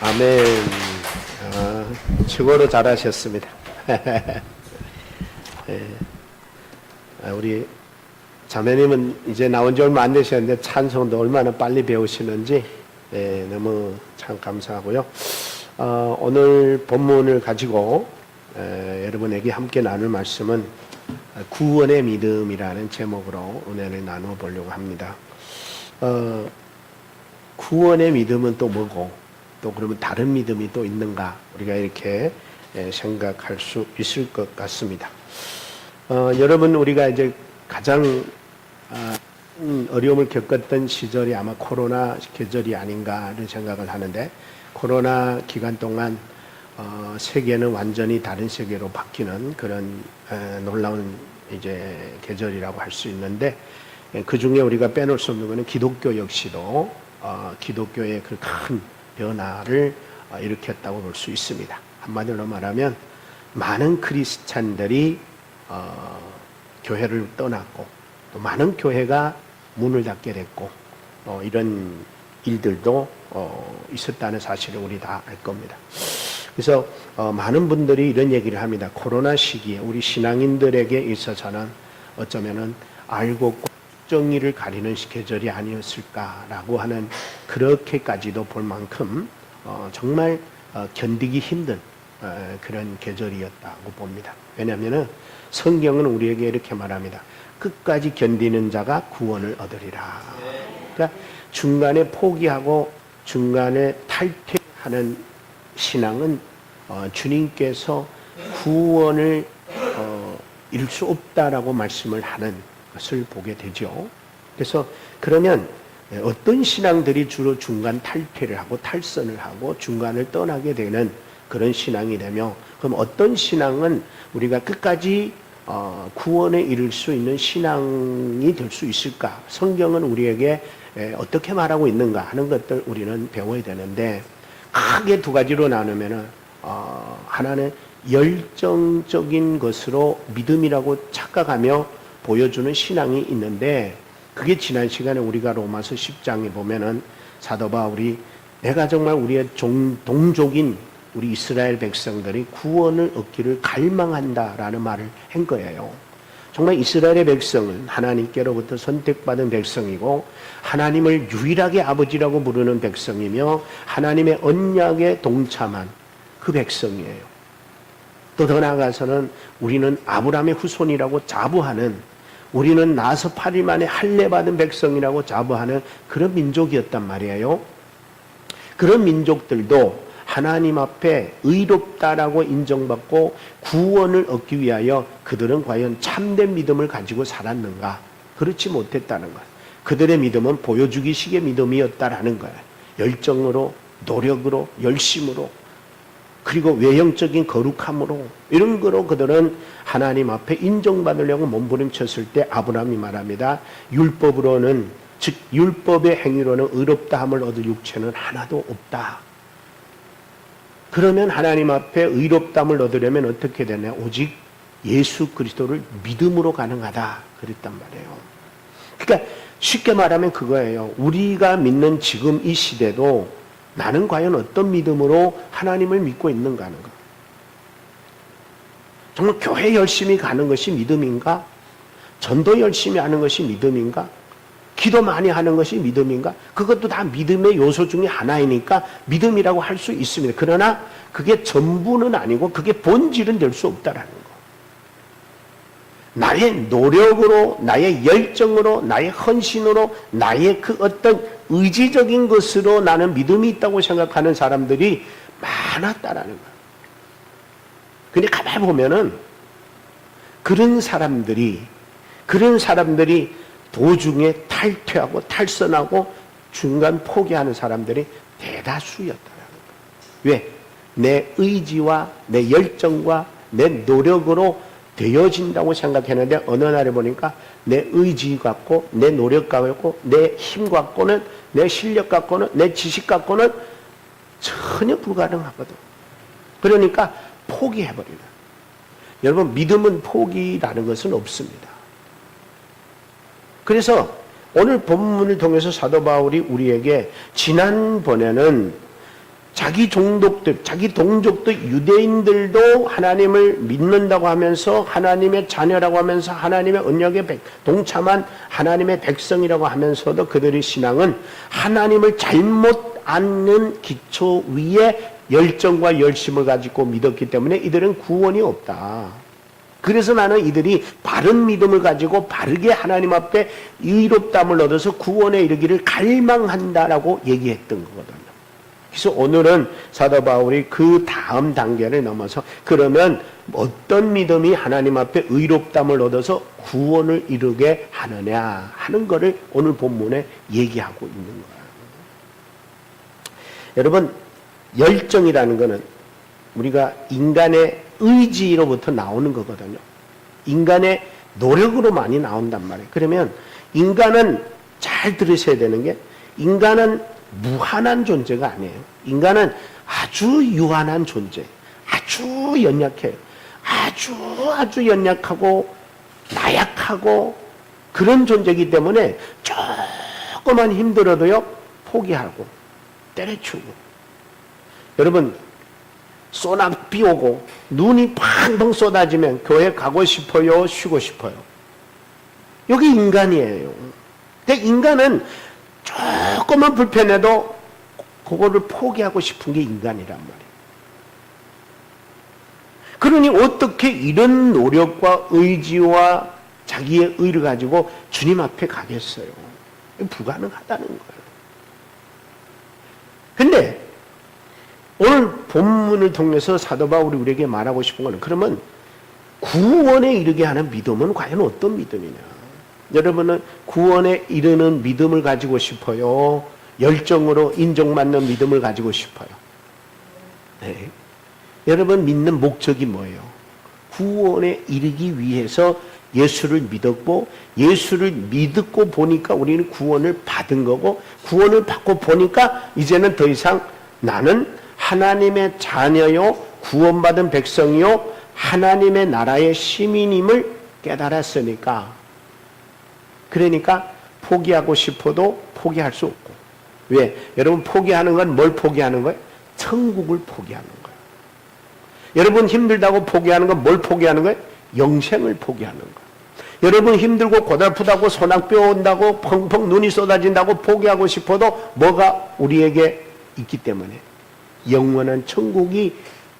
아멘. 최고로 잘하셨습니다. 우리 자매님은 이제 나온 지 얼마 안 되셨는데 찬송도 얼마나 빨리 배우시는지 너무 참 감사하고요. 오늘 본문을 가지고 여러분에게 함께 나눌 말씀은 구원의 믿음이라는 제목으로 은혜를 나누어 보려고 합니다. 구원의 믿음은 또 뭐고 또 그러면 다른 믿음이 또 있는가, 우리가 이렇게 생각할 수 있을 것 같습니다. 여러분, 우리가 이제 가장 어려움을 겪었던 시절이 아마 코로나 계절이 아닌가를 생각을 하는데, 코로나 기간 동안 세계는 완전히 다른 세계로 바뀌는 그런 놀라운 이제 계절이라고 할 수 있는데, 그 중에 우리가 빼놓을 수 없는 것은 기독교 역시도 기독교의 그 큰 변화를 일으켰다고 볼 수 있습니다. 한마디로 말하면 많은 크리스찬들이 교회를 떠났고, 또 많은 교회가 문을 닫게 됐고, 이런 일들도 있었다는 사실을 우리 다 알 겁니다. 그래서 많은 분들이 이런 얘기를 합니다. 코로나 시기에 우리 신앙인들에게 있어서는 어쩌면은 알고 정의를 가리는 계절이 아니었을까라고 하는, 그렇게까지도 볼 만큼 정말 견디기 힘든 그런 계절이었다고 봅니다. 왜냐하면 성경은 우리에게 이렇게 말합니다. 끝까지 견디는 자가 구원을 얻으리라. 그러니까 중간에 포기하고 중간에 탈퇴하는 신앙은 주님께서 구원을 이룰 수 없다라고 말씀을 하는 것을 보게 되죠. 그래서 그러면 어떤 신앙들이 주로 중간 탈퇴를 하고 탈선을 하고 중간을 떠나게 되는 그런 신앙이 되며, 그럼 어떤 신앙은 우리가 끝까지 구원에 이를 수 있는 신앙이 될 수 있을까? 성경은 우리에게 어떻게 말하고 있는가 하는 것들 우리는 배워야 되는데, 크게 두 가지로 나누면은 하나는 열정적인 것으로 믿음이라고 착각하며 보여주는 신앙이 있는데, 그게 지난 시간에 우리가 로마서 10장에 보면은 사도 바울이 내가 정말 우리의 동족인 우리 이스라엘 백성들이 구원을 얻기를 갈망한다라는 말을 한 거예요. 정말 이스라엘의 백성은 하나님께로부터 선택받은 백성이고, 하나님을 유일하게 아버지라고 부르는 백성이며, 하나님의 언약에 동참한 그 백성이에요. 또 더 나아가서는 우리는 아브라함의 후손이라고 자부하는, 우리는 나서 8일 만에 할례받은 백성이라고 자부하는 그런 민족이었단 말이에요. 그런 민족들도 하나님 앞에 의롭다라고 인정받고 구원을 얻기 위하여 그들은 과연 참된 믿음을 가지고 살았는가? 그렇지 못했다는 거예요. 그들의 믿음은 보여주기식의 믿음이었다라는 거예요. 열정으로, 노력으로, 열심으로, 그리고 외형적인 거룩함으로, 이런 거로 그들은 하나님 앞에 인정받으려고 몸부림쳤을 때 아브라함이 말합니다. 율법으로는, 즉 율법의 행위로는 의롭다함을 얻을 육체는 하나도 없다. 그러면 하나님 앞에 의롭다함을 얻으려면 어떻게 되냐? 오직 예수 그리스도를 믿음으로 가능하다. 그랬단 말이에요. 그러니까 쉽게 말하면 그거예요. 우리가 믿는 지금 이 시대도 나는 과연 어떤 믿음으로 하나님을 믿고 있는가 하는 거. 정말 교회 열심히 가는 것이 믿음인가? 전도 열심히 하는 것이 믿음인가? 기도 많이 하는 것이 믿음인가? 그것도 다 믿음의 요소 중에 하나이니까 믿음이라고 할 수 있습니다. 그러나 그게 전부는 아니고 그게 본질은 될 수 없다라는 거. 나의 노력으로, 나의 열정으로, 나의 헌신으로, 나의 그 어떤 의지적인 것으로 나는 믿음이 있다고 생각하는 사람들이 많았다라는 거예요. 근데 가만히 보면은 그런 사람들이 도중에 탈퇴하고 탈선하고 중간 포기하는 사람들이 대다수였다라는 거예요. 왜? 내 의지와 내 열정과 내 노력으로 되어진다고 생각했는데, 어느 날에 보니까 내 의지 갖고, 내 노력 갖고, 내 힘 갖고는, 내 실력 갖고는, 내 지식 갖고는 전혀 불가능하거든. 그러니까 포기해버리는. 여러분, 믿음은 포기라는 것은 없습니다. 그래서 오늘 본문을 통해서 사도 바울이 우리에게, 지난번에는 자기 종족들, 자기 동족도 유대인들도 하나님을 믿는다고 하면서 하나님의 자녀라고 하면서 하나님의 언약에 동참한 하나님의 백성이라고 하면서도 그들의 신앙은 하나님을 잘못 아는 기초 위에 열정과 열심을 가지고 믿었기 때문에 이들은 구원이 없다. 그래서 나는 이들이 바른 믿음을 가지고 바르게 하나님 앞에 의롭다함을 얻어서 구원에 이르기를 갈망한다라고 얘기했던 거거든요. 그래서 오늘은 사도 바울이 그 다음 단계를 넘어서 그러면 어떤 믿음이 하나님 앞에 의롭다함을 얻어서 구원을 이루게 하느냐 하는 것을 오늘 본문에 얘기하고 있는 거예요. 여러분, 열정이라는 것은 우리가 인간의 의지로부터 나오는 거거든요. 인간의 노력으로 많이 나온단 말이에요. 그러면 인간은 잘 들으셔야 되는 게 인간은 무한한 존재가 아니에요. 인간은 아주 유한한 존재, 아주 연약해요. 아주 연약하고 나약하고 그런 존재이기 때문에 조금만 힘들어도요 포기하고 때려치우고. 여러분, 소나비 오고 눈이 팡팡 쏟아지면 교회 가고 싶어요, 쉬고 싶어요? 여기 인간이에요. 근데 인간은 조금만 불편해도 그거를 포기하고 싶은 게 인간이란 말이에요. 그러니 어떻게 이런 노력과 의지와 자기의 의를 가지고 주님 앞에 가겠어요? 불가능하다는 거예요. 근데 오늘 본문을 통해서 사도 바울이 우리에게 말하고 싶은 것은 그러면 구원에 이르게 하는 믿음은 과연 어떤 믿음이냐? 여러분은 구원에 이르는 믿음을 가지고 싶어요? 열정으로 인정받는 믿음을 가지고 싶어요? 네. 여러분 믿는 목적이 뭐예요? 구원에 이르기 위해서 예수를 믿었고 예수를 믿고 보니까 우리는 구원을 받은 거고 구원을 받고 보니까 이제는 더 이상 나는 하나님의 자녀요 구원받은 백성이요 하나님의 나라의 시민임을 깨달았으니까 그러니까 포기하고 싶어도 포기할 수 없고 왜? 여러분 포기하는 건 뭘 포기하는 거예요? 천국을 포기하는 거예요. 여러분 힘들다고 포기하는 건 뭘 포기하는 거예요? 영생을 포기하는 거예요. 여러분 힘들고 고달프다고 소낙뼈 온다고 펑펑 눈이 쏟아진다고 포기하고 싶어도 뭐가 우리에게 있기 때문에 영원한 천국이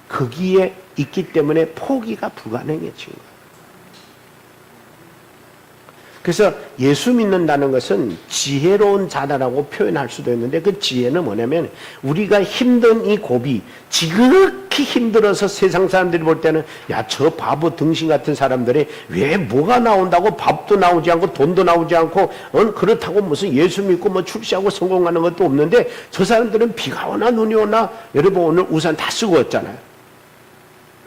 거기에 있기 때문에 포기가 불가능해진 거예요. 그래서 예수 믿는다는 것은 지혜로운 자다라고 표현할 수도 있는데 그 지혜는 뭐냐면 우리가 힘든 이 고비 지극히 힘들어서 세상 사람들이 볼 때는 야, 저 바보 등신 같은 사람들이 왜 뭐가 나온다고 밥도 나오지 않고 돈도 나오지 않고 그렇다고 무슨 예수 믿고 뭐 출시하고 성공하는 것도 없는데 저 사람들은 비가 오나 눈이 오나 여러분 오늘 우산 다 쓰고 왔잖아요.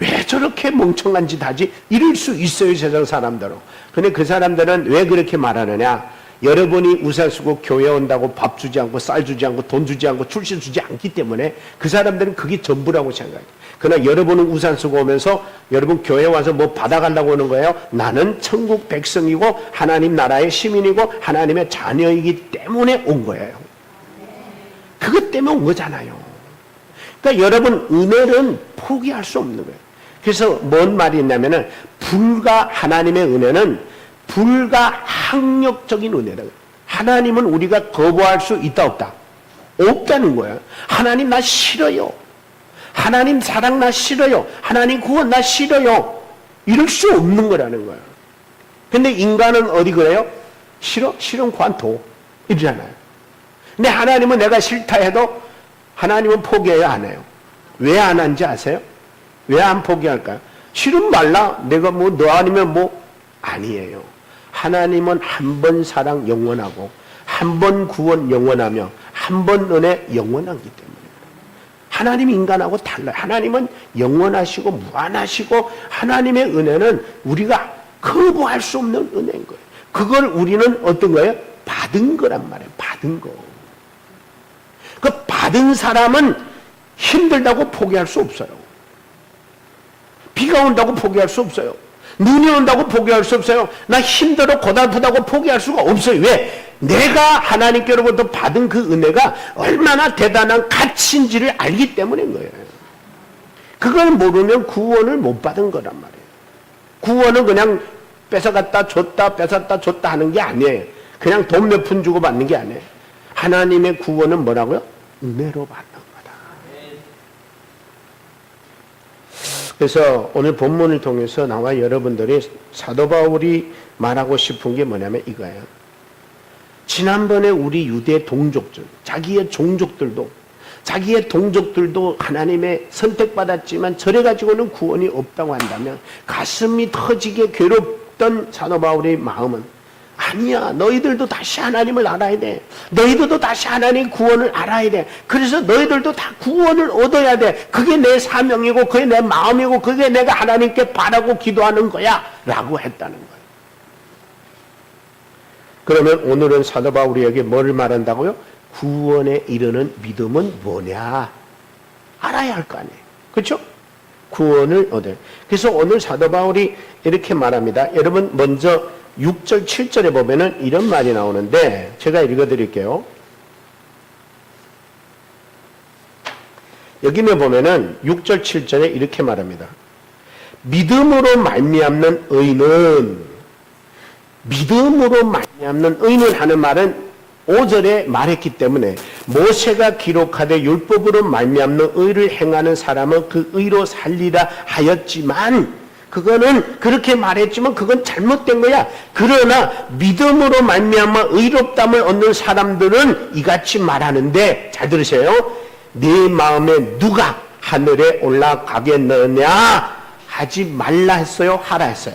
왜 저렇게 멍청한 짓 하지? 이럴 수 있어요, 세상 사람들은. 근데 그 사람들은 왜 그렇게 말하느냐? 여러분이 우산 쓰고 교회 온다고 밥 주지 않고 쌀 주지 않고 돈 주지 않고 출시 주지 않기 때문에 그 사람들은 그게 전부라고 생각해요. 그러나 여러분은 우산 쓰고 오면서 여러분 교회 와서 뭐 받아가려고 하는 거예요? 나는 천국 백성이고 하나님 나라의 시민이고 하나님의 자녀이기 때문에 온 거예요. 그것 때문에 온 거잖아요. 그러니까 여러분 은혜는 포기할 수 없는 거예요. 그래서 뭔 말이 있냐면은 하나님의 은혜는 불가항력적인 은혜다. 하나님은 우리가 거부할 수 있다 없다? 없다는 거예요. 하나님 나 싫어요. 하나님 사랑 나 싫어요. 하나님 구원 나 싫어요. 이럴 수 없는 거라는 거예요. 근데 인간은 어디 그래요? 싫어? 싫으면 관둬. 이러잖아요. 근데 하나님은 내가 싫다 해도 하나님은 포기해요, 안 해요? 왜 안 하는지 아세요? 왜 안 포기할까요? 싫으면 말라. 내가 뭐 너 아니면 뭐 아니에요. 하나님은 한 번 사랑 영원하고 한 번 구원 영원하며 한 번 은혜 영원하기 때문에 하나님 인간하고 달라요. 하나님은 영원하시고 무한하시고 하나님의 은혜는 우리가 거부할 수 없는 은혜인 거예요. 그걸 우리는 어떤 거예요? 받은 거란 말이에요. 받은 거. 그 받은 사람은 힘들다고 포기할 수 없어요. 비가 온다고 포기할 수 없어요. 눈이 온다고 포기할 수 없어요. 나 힘들어 고달프다고 포기할 수가 없어요. 왜? 내가 하나님께로부터 받은 그 은혜가 얼마나 대단한 가치인지를 알기 때문인 거예요. 그걸 모르면 구원을 못 받은 거란 말이에요. 구원은 그냥 뺏어갔다 줬다 뺏었다 줬다 하는 게 아니에요. 그냥 돈 몇 푼 주고 받는 게 아니에요. 하나님의 구원은 뭐라고요? 은혜로 받는 거다. 그래서 오늘 본문을 통해서 나와 여러분들이 사도 바울이 말하고 싶은 게 뭐냐면 이거예요. 지난번에 우리 유대 동족들, 자기의 동족들도 하나님의 선택받았지만 저래 가지고는 구원이 없다고 한다면 가슴이 터지게 괴롭던 사도 바울의 마음은 아니야, 너희들도 다시 하나님을 알아야 돼. 너희들도 다시 하나님의 구원을 알아야 돼. 그래서 너희들도 다 구원을 얻어야 돼. 그게 내 사명이고 그게 내 마음이고 그게 내가 하나님께 바라고 기도하는 거야 라고 했다는 거예요. 그러면 오늘은 사도 바울에게 뭐를 말한다고요? 구원에 이르는 믿음은 뭐냐? 알아야 할 거 아니에요. 그렇죠? 구원을 얻어요. 그래서 오늘 사도 바울이 이렇게 말합니다. 여러분 먼저 6절 7절에 보면은 이런 말이 나오는데 제가 읽어드릴게요. 여기에 보면은 6절 7절에 이렇게 말합니다. 믿음으로 말미암는 의는 하는 말은 5절에 말했기 때문에 모세가 기록하되 율법으로 말미암는 의를 행하는 사람은 그 의로 살리라 하였지만 그거는 그렇게 말했지만 그건 잘못된 거야. 그러나 믿음으로 말미암아 의롭담을 얻는 사람들은 이같이 말하는데 잘 들으세요. 네 마음에 누가 하늘에 올라가겠느냐 하지 말라 했어요? 하라 했어요?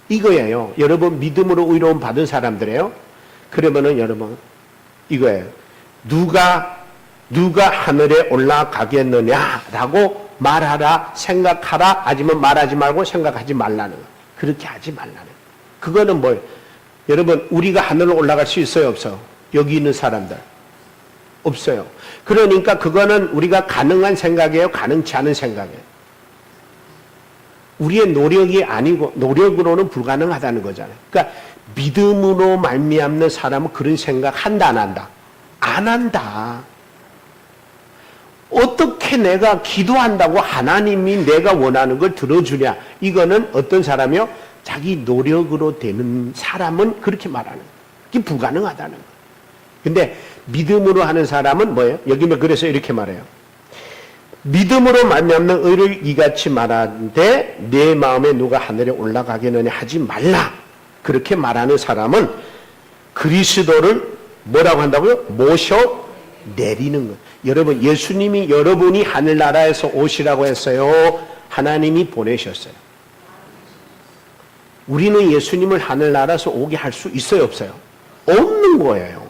이거예요. 여러분 믿음으로 의로움 받은 사람들이에요. 그러면은 여러분 이거예요. 누가 하늘에 올라가겠느냐라고 말하라, 생각하라, 아니면 말하지 말고 생각하지 말라는 거예요. 그렇게 하지 말라는 거예요. 그거는 뭐예요? 여러분 우리가 하늘로 올라갈 수 있어요? 없어요? 여기 있는 사람들 없어요. 그러니까 그거는 우리가 가능한 생각이에요? 가능치 않은 생각이에요? 우리의 노력이 아니고 노력으로는 불가능하다는 거잖아요. 그러니까 믿음으로 말미암는 사람은 그런 생각 한다 안 한다? 안 한다. 어떻게 내가 기도한다고 하나님이 내가 원하는 걸 들어주냐? 이거는 어떤 사람이요? 자기 노력으로 되는 사람은 그렇게 말하는 거예요. 그게 불가능하다는 거예요. 근데 믿음으로 하는 사람은 뭐예요? 여기는 그래서 이렇게 말해요. 믿음으로 말미암는 의를 이같이 말하는데 내 마음에 누가 하늘에 올라가겠느냐 하지 말라. 그렇게 말하는 사람은 그리스도를 뭐라고 한다고요? 모셔 내리는 것. 여러분 예수님이 여러분이 하늘나라에서 오시라고 했어요? 하나님이 보내셨어요? 우리는 예수님을 하늘나라에서 오게 할 수 있어요? 없어요? 없는 거예요.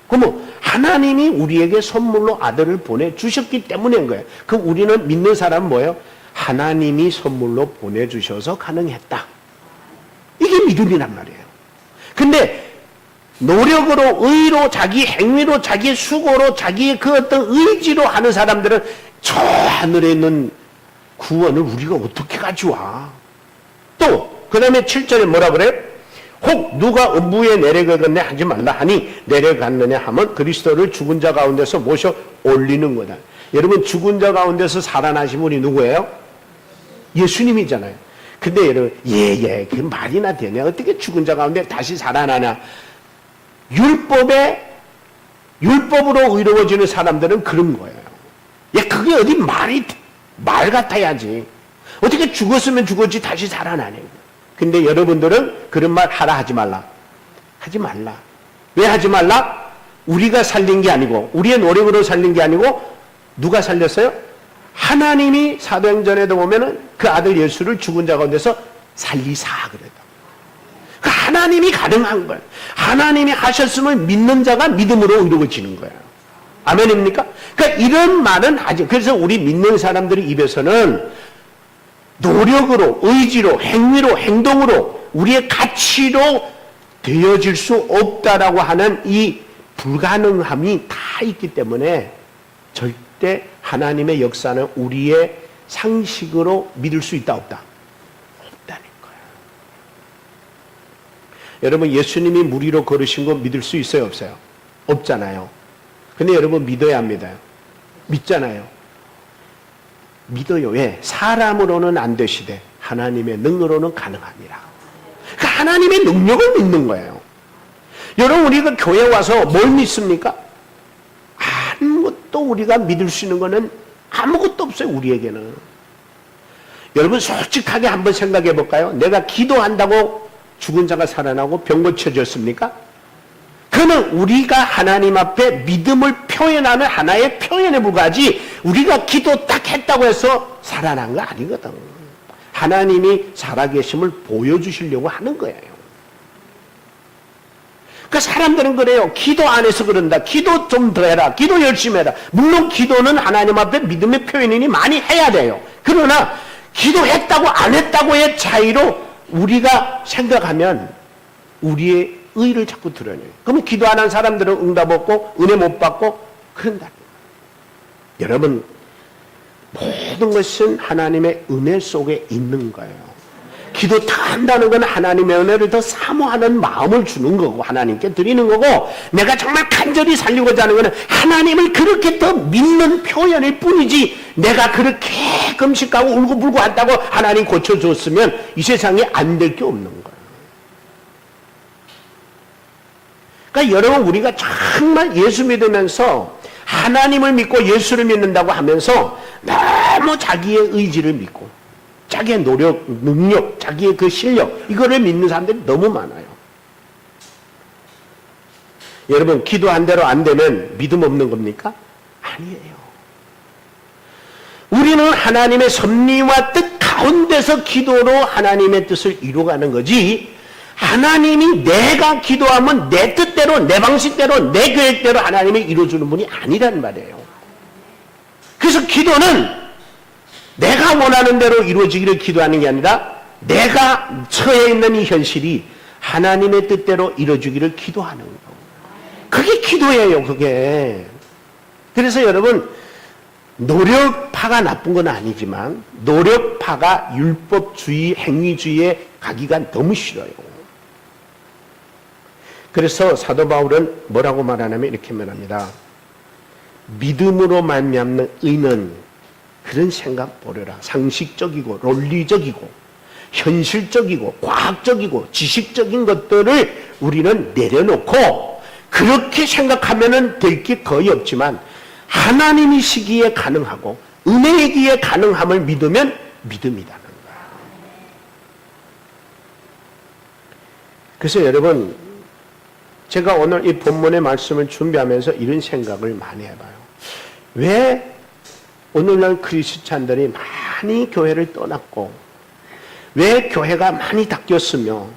그러면 하나님이 우리에게 선물로 아들을 보내주셨기 때문인 거예요. 그럼 우리는 믿는 사람은 뭐예요? 하나님이 선물로 보내주셔서 가능했다. 이게 믿음이란 말이에요. 근데 노력으로, 의로, 자기 행위로, 자기 수고로, 자기의 그 어떤 의지로 하는 사람들은 저 하늘에 있는 구원을 우리가 어떻게 가져와? 또, 그 다음에 7절에 뭐라 그래요? 혹 누가 음부에 내려가겠네 하지 말라 하니 내려갔느냐 하면 그리스도를 죽은 자 가운데서 모셔 올리는 거다. 여러분 죽은 자 가운데서 살아나신 분이 누구예요? 예수님이잖아요. 근데 여러분 그 말이나 되냐? 어떻게 죽은 자 가운데 다시 살아나냐? 율법으로 의로워지는 사람들은 그런 거예요. 그게 어디 말 같아야지. 어떻게 죽었으면 죽었지 다시 살아나냐? 근데 여러분들은 그런 말 하라 하지 말라. 하지 말라. 왜 하지 말라? 우리가 살린 게 아니고 우리의 노력으로 살린 게 아니고 누가 살렸어요? 하나님이 사도행전에도 보면은 그 아들 예수를 죽은 자 가운데서 살리사 그랬다. 하나님이 가능한 거예요. 하나님이 하셨으면 믿는 자가 믿음으로 이루어지는 거예요. 아멘입니까? 그러니까 이런 말은 하지. 그래서 우리 믿는 사람들의 입에서는 노력으로, 의지로, 행위로, 행동으로, 우리의 가치로 되어질 수 없다라고 하는 이 불가능함이 다 있기 때문에 절대 하나님의 역사는 우리의 상식으로 믿을 수 있다, 없다? 없다는 거예요. 여러분 예수님이 물 위로 걸으신 거 믿을 수 있어요, 없어요? 없잖아요. 근데 여러분 믿어야 합니다. 믿잖아요. 믿어요. 왜? 사람으로는 안 되시되 하나님의 능력으로는 가능합니다. 그 하나님의 능력을 믿는 거예요. 여러분 우리가 교회 와서 뭘 믿습니까? 아무것도 우리가 믿을 수 있는 거는 아무것도 없어요. 우리에게는. 여러분 솔직하게 한번 생각해 볼까요? 내가 기도한다고 죽은 자가 살아나고 병 고쳐졌습니까? 그는 우리가 하나님 앞에 믿음을 표현하는 하나의 표현에 불과하지 우리가 기도 딱 했다고 해서 살아난 거 아니거든. 하나님이 살아계심을 보여주시려고 하는 거예요. 그 사람들은 그래요. 기도 안 해서 그런다. 기도 좀 더 해라. 기도 열심히 해라. 물론 기도는 하나님 앞에 믿음의 표현이니 많이 해야 돼요. 그러나 기도했다고 안 했다고의 차이로 우리가 생각하면 우리의 의를 자꾸 드러내요. 그러면 기도 안 한 사람들은 응답 없고 은혜 못 받고 그런다. 여러분 모든 것은 하나님의 은혜 속에 있는 거예요. 기도 다 한다는 건 하나님의 은혜를 더 사모하는 마음을 주는 거고 하나님께 드리는 거고 내가 정말 간절히 살리고자 하는 것은 하나님을 그렇게 더 믿는 표현일 뿐이지 내가 그렇게 금식하고 울고불고 한다고 하나님 고쳐줬으면 이 세상에 안 될 게 없는 거예요. 그러니까 여러분 우리가 정말 예수 믿으면서 하나님을 믿고 예수를 믿는다고 하면서 너무 자기의 의지를 믿고 자기의 노력, 능력, 자기의 그 실력 이거를 믿는 사람들이 너무 많아요. 여러분 기도한 대로 안 되면 믿음 없는 겁니까? 아니에요. 우리는 하나님의 섭리와 뜻 가운데서 기도로 하나님의 뜻을 이루어가는 거지 하나님이 내가 기도하면 내 뜻대로 내 방식대로 내 계획대로 하나님이 이루어주는 분이 아니란 말이에요. 그래서 기도는 내가 원하는 대로 이루어지기를 기도하는 게 아니라 내가 처해 있는 이 현실이 하나님의 뜻대로 이루어지기를 기도하는 거. 그게 기도예요. 그게. 그래서 여러분 노력파가 나쁜 건 아니지만 노력파가 율법주의 행위주의에 가기가 너무 싫어요. 그래서 사도 바울은 뭐라고 말하냐면 이렇게 말합니다. 믿음으로 말미암는 의는 그런 생각 버려라. 상식적이고 논리적이고 현실적이고 과학적이고 지식적인 것들을 우리는 내려놓고 그렇게 생각하면 될 게 거의 없지만 하나님이시기에 가능하고 은혜이기에 가능함을 믿으면 믿음이라는 거야. 그래서 여러분 제가 오늘 이 본문의 말씀을 준비하면서 이런 생각을 많이 해봐요. 왜 오늘날 크리스찬들이 많이 교회를 떠났고 왜 교회가 많이 닦였으며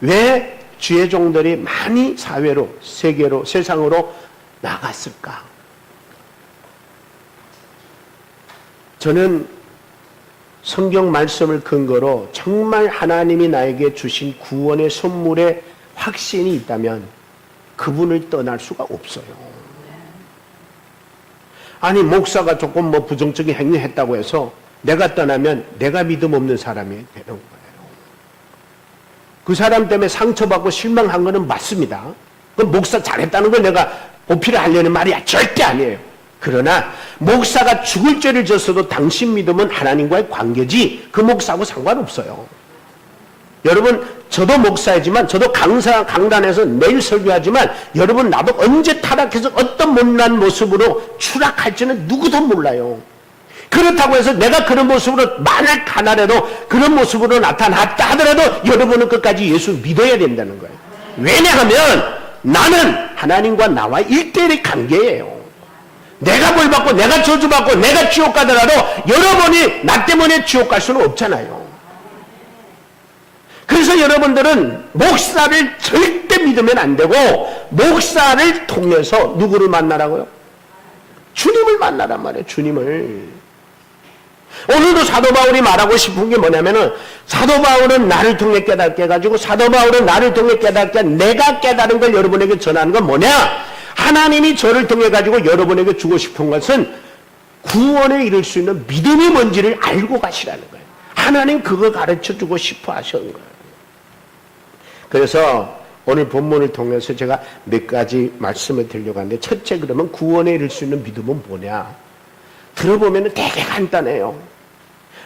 왜 주의 종들이 많이 사회로 세계로 세상으로 나갔을까? 저는 성경 말씀을 근거로 정말 하나님이 나에게 주신 구원의 선물에 확신이 있다면 그분을 떠날 수가 없어요. 아니 목사가 조금 뭐 부정적인 행위했다고 해서 내가 떠나면 내가 믿음 없는 사람이 되는 거예요. 그 사람 때문에 상처받고 실망한 거는 맞습니다. 그 목사 잘했다는 걸 내가 보필을 하려는 말이 절대 아니에요. 그러나 목사가 죽을 죄를 졌어도 당신 믿음은 하나님과의 관계지 그 목사하고 상관없어요. 여러분 저도 목사이지만 저도 강단에서 매일 설교하지만 여러분 나도 언제 타락해서 어떤 못난 모습으로 추락할지는 누구도 몰라요. 그렇다고 해서 내가 그런 모습으로 만약 하나라도 그런 모습으로 나타났다 하더라도 여러분은 끝까지 예수 믿어야 된다는 거예요. 왜냐하면 나는 하나님과 나와 1대1의 관계예요. 내가 벌 받고 내가 저주받고 내가 지옥 가더라도 여러분이 나 때문에 지옥 갈 수는 없잖아요. 그래서 여러분들은 목사를 절대 믿으면 안 되고 목사를 통해서 누구를 만나라고요? 주님을 만나란 말이에요. 주님을. 오늘도 사도 바울이 말하고 싶은 게 뭐냐면은 사도 바울은 나를 통해 깨닫게 해가지고 사도 바울은 나를 통해 깨닫게 내가 깨달은 걸 여러분에게 전하는 건 뭐냐? 하나님이 저를 통해 가지고 여러분에게 주고 싶은 것은 구원에 이를 수 있는 믿음이 뭔지를 알고 가시라는 거예요. 하나님 그거 가르쳐 주고 싶어 하시는 거예요. 그래서 오늘 본문을 통해서 제가 몇 가지 말씀을 드리려고 하는데, 첫째, 그러면 구원에 이를 수 있는 믿음은 뭐냐? 들어보면 되게 간단해요.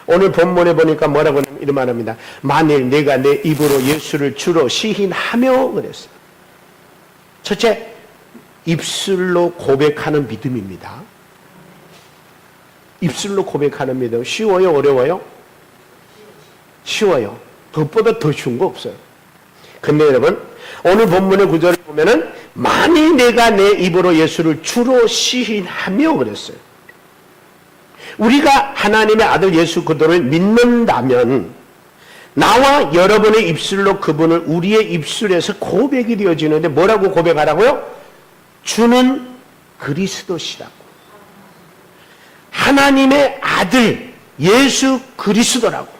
오늘 본문에 보니까 뭐라고 하냐면 이런 말합니다. 만일 내가 내 입으로 예수를 주로 시인하며 그랬어요. 첫째, 입술로 고백하는 믿음입니다. 입술로 고백하는 믿음. 쉬워요? 어려워요? 쉬워요. 그것보다 더 쉬운 거 없어요. 근데 여러분, 오늘 본문의 구절을 보면은 만일 내가 내 입으로 예수를 주로 시인하며 그랬어요. 우리가 하나님의 아들 예수 그리스도를 믿는다면 나와 여러분의 입술로 그분을 우리의 입술에서 고백이 되어지는데, 뭐라고 고백하라고요? 주는 그리스도시라고. 하나님의 아들 예수 그리스도라고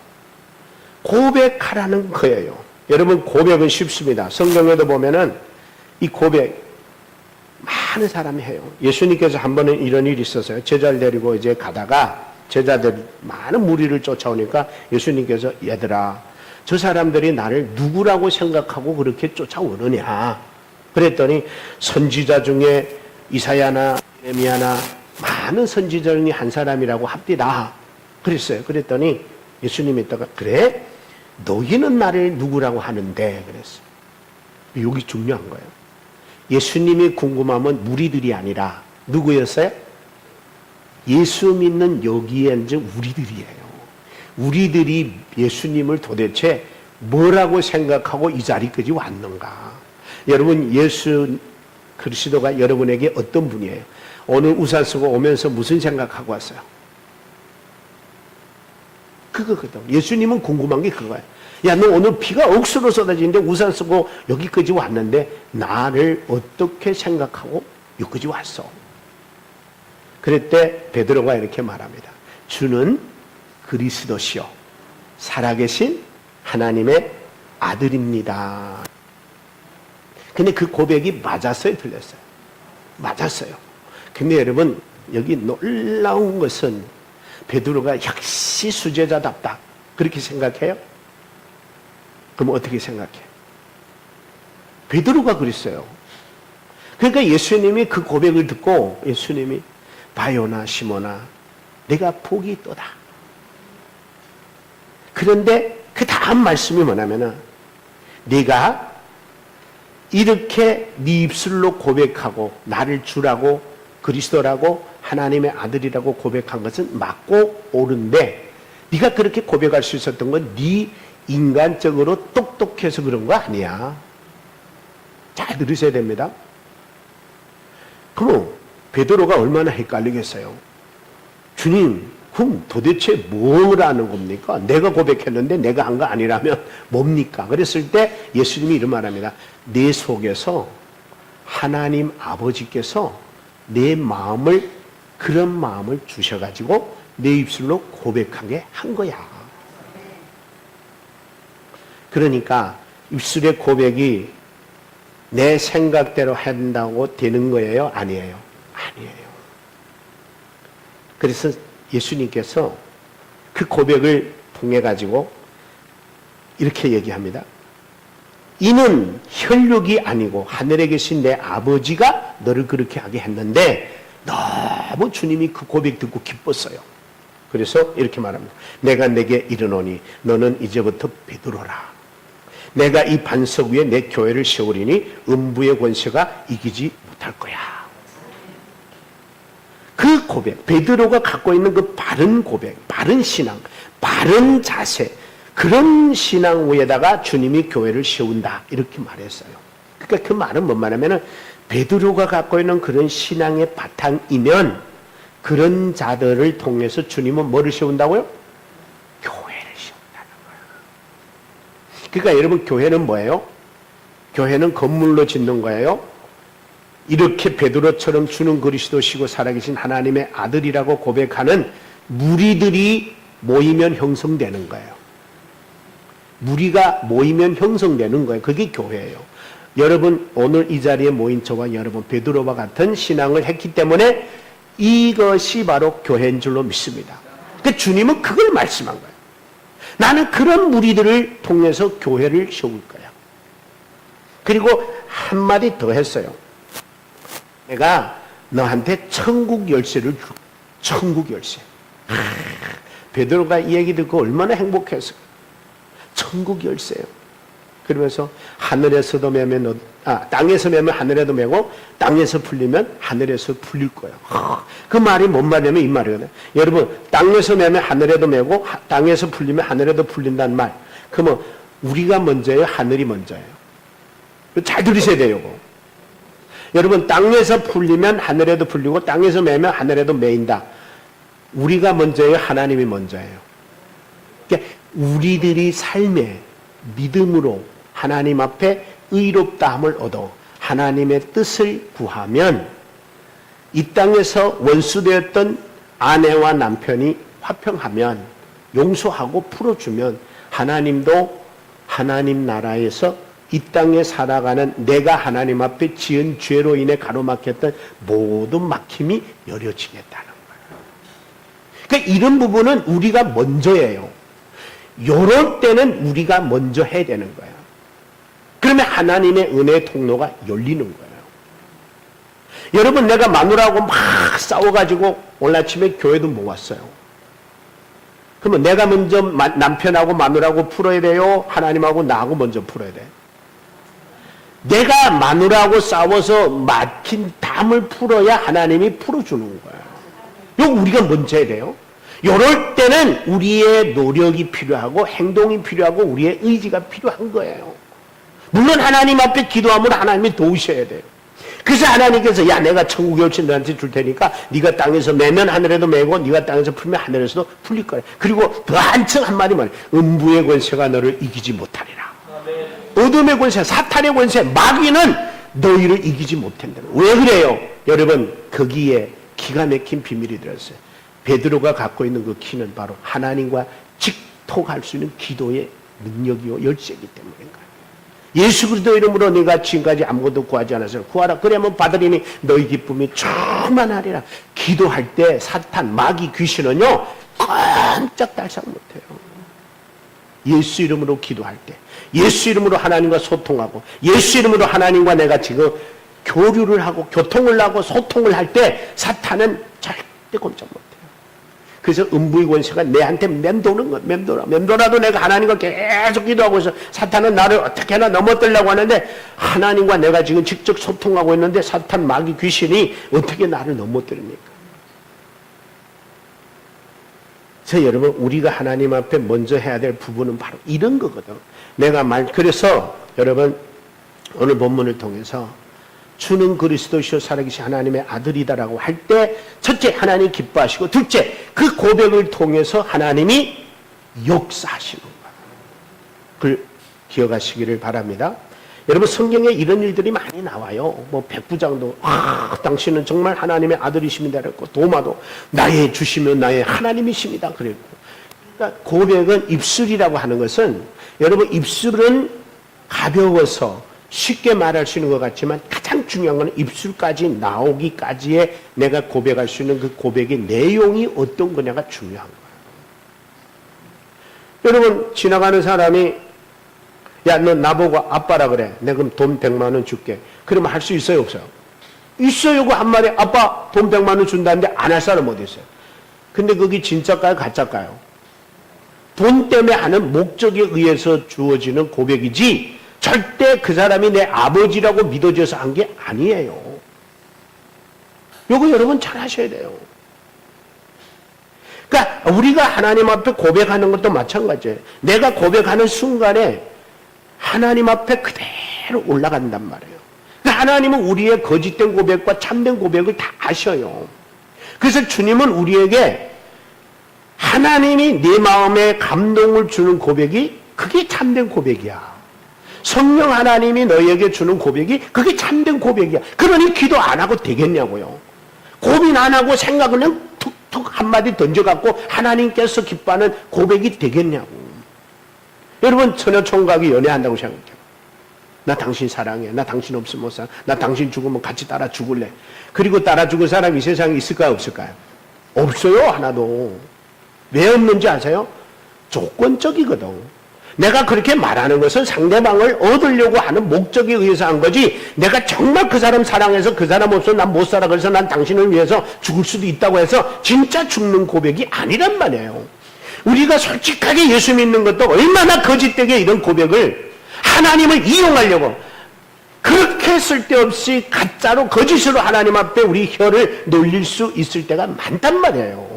고백하라는 거예요. 여러분, 고백은 쉽습니다. 성경에도 보면은 이 고백 많은 사람이 해요. 예수님께서 한 번은 이런 일이 있었어요. 제자를 데리고 이제 가다가 제자들 많은 무리를 쫓아오니까 예수님께서 얘들아, 저 사람들이 나를 누구라고 생각하고 그렇게 쫓아오느냐. 그랬더니 선지자 중에 이사야나 예레미야나 많은 선지자 중에 한 사람이라고 합디다. 그랬어요. 그랬더니 예수님이 있다가 그래? 너희는 나를 누구라고 하는데? 그랬어요. 여기 중요한 거예요. 예수님이 궁금하면 무리들이 아니라 누구였어요? 예수 믿는 여기에 이제 우리들이에요. 우리들이 예수님을 도대체 뭐라고 생각하고 이 자리까지 왔는가? 여러분, 예수 그리스도가 여러분에게 어떤 분이에요? 오늘 우산 쓰고 오면서 무슨 생각하고 왔어요? 그거거든. 예수님은 궁금한 게 그거예요. 야, 너 오늘 비가 억수로 쏟아지는데 우산 쓰고 여기까지 왔는데 나를 어떻게 생각하고 여기까지 왔어? 그랬대 베드로가 이렇게 말합니다. 주는 그리스도시요 살아계신 하나님의 아들입니다. 근데 그 고백이 맞았어요, 틀렸어요? 맞았어요. 근데 여러분, 여기 놀라운 것은 베드로가 역시 수제자답다 그렇게 생각해요? 그럼 어떻게 생각해? 베드로가 그랬어요. 그러니까 예수님이 그 고백을 듣고 예수님이 바요나 시모나 내가 복이 있도다. 그런데 그 다음 말씀이 뭐냐면은 네가 이렇게 네 입술로 고백하고 나를 주라고 그리스도라고 하나님의 아들이라고 고백한 것은 맞고 옳은데 네가 그렇게 고백할 수 있었던 건 네 인간적으로 똑똑해서 그런 거 아니야. 잘 들으셔야 됩니다. 그럼 베드로가 얼마나 헷갈리겠어요. 주님, 그럼 도대체 뭐라는 겁니까? 내가 고백했는데 내가 한 거 아니라면 뭡니까? 그랬을 때 예수님이 이런 말합니다. 내 속에서 하나님 아버지께서 내 마음을, 그런 마음을 주셔가지고 내 입술로 고백하게 한 거야. 그러니까 입술의 고백이 내 생각대로 한다고 되는 거예요? 아니에요? 아니에요. 그래서 예수님께서 그 고백을 통해 가지고 이렇게 얘기합니다. 이는 혈육이 아니고 하늘에 계신 내 아버지가 너를 그렇게 하게 했는데 너무 주님이 그 고백 듣고 기뻤어요. 그래서 이렇게 말합니다. 내가 내게 이르노니 너는 이제부터 베드로라. 내가 이 반석 위에 내 교회를 세우리니 음부의 권세가 이기지 못할 거야. 그 고백, 베드로가 갖고 있는 그 바른 고백, 바른 신앙, 바른 자세, 그런 신앙 위에다가 주님이 교회를 세운다 이렇게 말했어요. 그러니까 그 말은 뭔 말이냐면 베드로가 갖고 있는 그런 신앙의 바탕이면 그런 자들을 통해서 주님은 뭐를 세운다고요? 교회를 세운다는 거예요. 그러니까 여러분, 교회는 뭐예요? 교회는 건물로 짓는 거예요. 이렇게 베드로처럼 주는 그리스도시고 살아계신 하나님의 아들이라고 고백하는 무리들이 모이면 형성되는 거예요. 무리가 모이면 형성되는 거예요. 그게 교회예요. 여러분, 오늘 이 자리에 모인 저와 여러분, 베드로와 같은 신앙을 했기 때문에 이것이 바로 교회인 줄로 믿습니다. 그러니까 주님은 그걸 말씀한 거예요. 나는 그런 무리들을 통해서 교회를 세울 거야. 그리고 한마디 더 했어요. 내가 너한테 천국 열쇠를 줄. 천국 열쇠. 베드로가 이 얘기 듣고 얼마나 행복했을까. 천국 열쇠요. 그러면서 하늘에서도 매면 땅에서 매면 하늘에도 매고 땅에서 풀리면 하늘에서 풀릴 거예요. 그 말이 뭔 말이냐면 이 말이거든요. 여러분, 땅에서 매면 하늘에도 매고 땅에서 풀리면 하늘에도 풀린다는 말. 그러면 우리가 먼저예요? 하늘이 먼저예요? 잘 들으셔야 돼요. 이거. 여러분, 땅에서 풀리면 하늘에도 풀리고 땅에서 매면 하늘에도 매인다. 우리가 먼저예요? 하나님이 먼저예요? 그러니까 우리들이 삶에 믿음으로 하나님 앞에 의롭다함을 얻어 하나님의 뜻을 구하면 이 땅에서 원수되었던 아내와 남편이 화평하면 용서하고 풀어주면 하나님도 하나님 나라에서 이 땅에 살아가는 내가 하나님 앞에 지은 죄로 인해 가로막혔던 모든 막힘이 열어지겠다는 거예요. 그러니까 이런 부분은 우리가 먼저예요. 요럴 때는 우리가 먼저 해야 되는 거예요. 그러면 하나님의 은혜의 통로가 열리는 거예요. 여러분, 내가 마누라하고 막 싸워가지고 오늘 아침에 교회도 못 왔어요. 그러면 내가 먼저 남편하고 마누라하고 풀어야 돼요? 하나님하고 나하고 먼저 풀어야 돼요? 내가 마누라하고 싸워서 막힌 담을 풀어야 하나님이 풀어주는 거예요. 이거 우리가 먼저 해야 돼요. 이럴 때는 우리의 노력이 필요하고 행동이 필요하고 우리의 의지가 필요한 거예요. 물론 하나님 앞에 기도함으로 하나님이 도우셔야 돼요. 그래서 하나님께서 야 내가 천국 열쇠 너한테 줄 테니까 네가 땅에서 매면 하늘에도 매고 네가 땅에서 풀면 하늘에서도 풀릴 거야. 그리고 더 한층 한마디 말해. 음부의 권세가 너를 이기지 못하리라. 어둠의 권세, 사탄의 권세, 마귀는 너희를 이기지 못한다. 왜 그래요? 여러분, 거기에 기가 막힌 비밀이 들었어요. 베드로가 갖고 있는 그 키는 바로 하나님과 직통할 수 있는 기도의 능력이요 열쇠이기 때문인 거예요. 예수 그리스도 이름으로 네가 지금까지 아무것도 구하지 않았어요. 구하라. 그러면 받으리니 너희 기쁨이 충만하리라. 기도할 때 사탄, 마귀, 귀신은요 깜짝달싹 못해요. 예수 이름으로 기도할 때, 예수 이름으로 하나님과 소통하고, 예수 이름으로 하나님과 내가 지금 교류를 하고 교통을 하고 소통을 할 때 사탄은 절대 꼼짝 못해요. 그래서 음부의 권세가 내한테 맴도는 거예요. 맴돌아도 내가 하나님과 계속 기도하고 있어. 사탄은 나를 어떻게나 넘어뜨려고 하는데 하나님과 내가 지금 직접 소통하고 있는데 사탄, 마귀, 귀신이 어떻게 나를 넘어뜨립니까? 그래서 여러분, 우리가 하나님 앞에 먼저 해야 될 부분은 바로 이런 거거든. 그래서 여러분, 오늘 본문을 통해서 주는 그리스도시요 살아계신 하나님의 아들이다라고 할 때 첫째 하나님 기뻐하시고 둘째 그 고백을 통해서 하나님이 역사하시는 거예요. 그걸 기억하시기를 바랍니다. 여러분, 성경에 이런 일들이 많이 나와요. 뭐 백부장도 당신은 정말 하나님의 아들이십니다 그랬고, 도마도 나의 주시면 나의 하나님이십니다 그랬고. 그러니까 고백은 입술이라고 하는 것은 여러분, 입술은 가벼워서 쉽게 말할 수 있는 것 같지만 가장 중요한 건 입술까지 나오기까지의 내가 고백할 수 있는 그 고백의 내용이 어떤 거냐가 중요한 거예요. 여러분, 지나가는 사람이 야, 너 나보고 아빠라 그래. 내가 그럼 돈 100만 원 줄게. 그러면 할 수 있어요, 없어요? 있어요. 그 한마디 아빠 돈 100만 원 준다는데 안 할 사람 어디 있어요? 근데 그게 진짜일까요, 가짜일까요? 돈 때문에 하는 목적에 의해서 주어지는 고백이지 절대 그 사람이 내 아버지라고 믿어져서 한 게 아니에요. 요거 여러분 잘 하셔야 돼요. 그러니까 우리가 하나님 앞에 고백하는 것도 마찬가지예요. 내가 고백하는 순간에 하나님 앞에 그대로 올라간단 말이에요. 그러니까 하나님은 우리의 거짓된 고백과 참된 고백을 다 아셔요. 그래서 주님은 우리에게 하나님이 내 마음에 감동을 주는 고백이 그게 참된 고백이야. 성령 하나님이 너희에게 주는 고백이 그게 참된 고백이야. 그러니 기도 안 하고 되겠냐고요. 고민 안 하고 생각을 그냥 툭툭 한마디 던져갖고 하나님께서 기뻐하는 고백이 되겠냐고. 여러분, 처녀총각이 연애한다고 생각해요. 나 당신 사랑해. 나 당신 없으면 못 살아. 나 당신 죽으면 같이 따라 죽을래. 그리고 따라 죽을 사람이 이 세상에 있을까요, 없을까요? 없어요, 하나도. 왜 없는지 아세요? 조건적이거든. 내가 그렇게 말하는 것은 상대방을 얻으려고 하는 목적에 의해서 한 거지, 내가 정말 그 사람 사랑해서 그 사람 없어 난 못 살아, 그래서 난 당신을 위해서 죽을 수도 있다고 해서 진짜 죽는 고백이 아니란 말이에요. 우리가 솔직하게 예수 믿는 것도 얼마나 거짓되게 이런 고백을 하나님을 이용하려고 그렇게 쓸데없이 가짜로 거짓으로 하나님 앞에 우리 혀를 놀릴 수 있을 때가 많단 말이에요.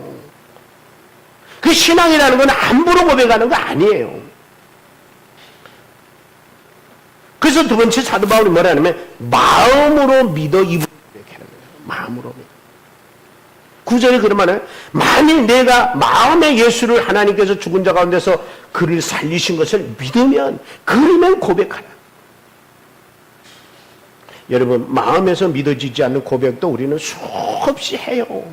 그 신앙이라는 건 함부로 고백하는 거 아니에요. 그래서 두 번째 사도 바울이 뭐라 하냐면 마음으로 믿어 이렇게 하는 거예요. 마음으로 믿어. 9절에 그런 말은 만일 내가 마음에 예수를 하나님께서 죽은 자 가운데서 그를 살리신 것을 믿으면 그러면 고백하라. 여러분, 마음에서 믿어지지 않는 고백도 우리는 수없이 해요.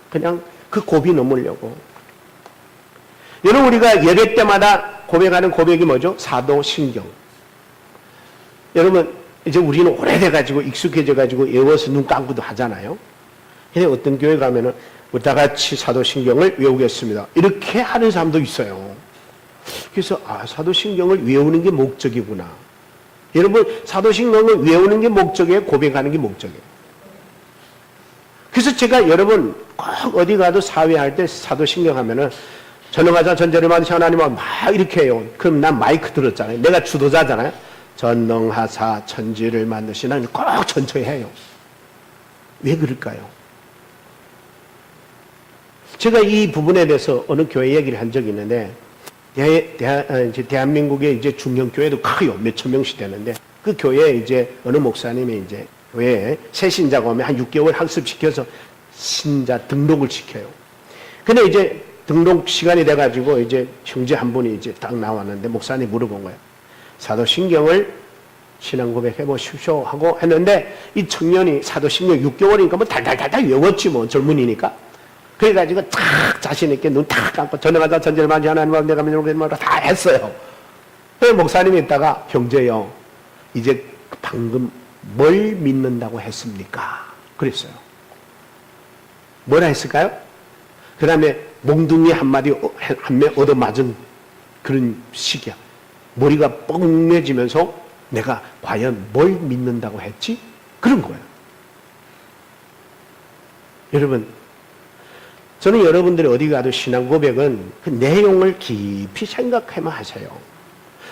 그냥 그 고비 넘으려고. 여러분, 우리가 예배 때마다 고백하는 고백이 뭐죠? 사도신경. 여러분, 이제 우리는 오래돼가지고 익숙해져가지고 외워서 눈 감고도 하잖아요. 근데 어떤 교회 가면은 다 같이 사도신경을 외우겠습니다. 이렇게 하는 사람도 있어요. 그래서 사도신경을 외우는 게 목적이구나. 여러분, 사도신경을 외우는 게 목적이에요? 고백하는 게 목적이에요? 그래서 제가 여러분 꼭 어디 가도 사회할 때 사도신경 하면은 전능하사 천지를 만드신 하나님은 막 이렇게 해요. 그럼 난 마이크 들었잖아요. 내가 주도자잖아요. 전능하사 천지를 만드신 하나님 꼭 천천히 해요. 왜 그럴까요? 제가 이 부분에 대해서 어느 교회 얘기를 한 적이 있는데, 대한민국의 이제 중형교회도 커요. 몇천 명씩 되는데, 그 교회에 이제 어느 목사님이 이제 교회에 새 신자가 오면 한 6개월 학습시켜서 신자 등록을 시켜요. 근데 이제 등록 시간이 돼가지고 이제 형제 한 분이 이제 딱 나왔는데 목사님이 물어본 거예요. 사도신경을 신앙 고백해 보십시오 하고 했는데 이 청년이 사도신경 6개월이니까 뭐 달달달달 외웠지 뭐 젊은이니까. 그래가지고 탁 자신있게 눈 탁 감고 전능하사 천지를 만지신 하나님 내가 믿는 걸 다 했어요. 그래서 목사님이 있다가 형제요, 이제 방금 뭘 믿는다고 했습니까? 그랬어요. 뭐라 했을까요? 그 다음에 몽둥이 한마디 한 명 얻어맞은 그런 시기야. 머리가 뻥매지면서 내가 과연 뭘 믿는다고 했지? 그런 거예요. 여러분, 저는 여러분들이 어디 가도 신앙 고백은 그 내용을 깊이 생각해만 하세요.